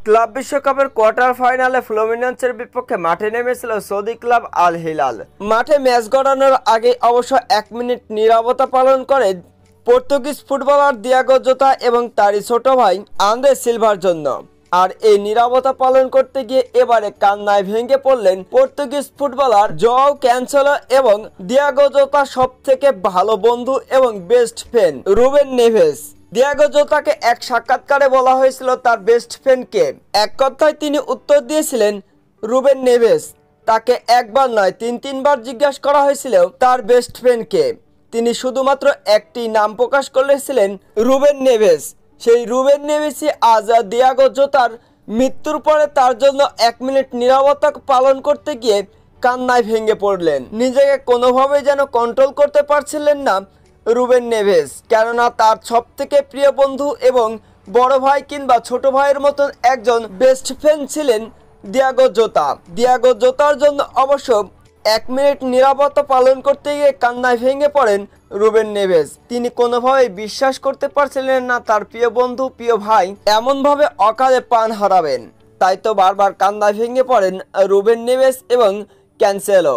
Club বিশ্বকাপের quarter ফাইনালে ফ্লুমিনেন্সের বিপক্ষে মাঠে নেমেছিল সৌদি ক্লাব আল হিলাল। মাঠে ম্যাচ গড়ানোর আগে অবশ্য 1 মিনিট নীরবতা পালন করে পর্তুগিজ ফুটবলার দিয়াগো জোতা এবং তারই ছোট ভাই আন্দ্রে সিলভার জন্য। আর এই নীরবতা পালন করতে গিয়ে এবারে কান্নায় ভেঙে পড়লেন পর্তুগিজ ফুটবলার জোয়াও ক্যানসেলো এবং দিয়াগো জোতার সবথেকে ভালো বন্ধু এবং বেস্ট ফ্রেন্ড রুবেন নেভেস। দিয়াগো জোতাকে এক সাক্ষাৎকারে বলা হয়েছিল তার বেস্ট ফ্রেন্ডকে। এক কথায় তিনি উত্তর দিয়েছিলেন রুবেন নেভেস। তাকে একবার নয় 3-3বার জিজ্ঞাসা করা হয়েছিল তার বেস্ট ফ্রেন্ডকে। তিনি শুধুমাত্র একটি নাম প্রকাশ করেছিলেন, রুবেন নেভেস। সেই রুবেন নেভেসই আজ দিয়াগো জোতার মৃত্যুর পরে তার জন্য 1 মিনিট নীরবতা পালন করতে গিয়ে কান্নায় ভেঙে পড়লেন। নিজেকে কোনোভাবেই যেন কন্ট্রোল করতে পারছিলেন না রুবেন নেভেস, কেননা তার সবথেকে প্রিয় বন্ধু এবং বড় ভাই কিংবা ছোট ভাইয়ের মতন একজন বেস্ট ফ্রেন্ড ছিলেন দিয়াগো জোতা। দিয়াগো জোতার জন্য অবশ্য 1 মিনিট নীরবতা পালন করতে গিয়ে কান্নায় ভেঙে পড়েন রুবেন নেভেস। তিনি কোনোভাবেই বিশ্বাস করতে পারছিলেন না তার প্রিয় বন্ধু প্রিয় ভাই এমনভাবে অকালে প্রাণ হারাবেন। তাই তো বারবার কান্নায় ভেঙে পড়েন রুবেন নেভেস এবং ক্যানসেলো।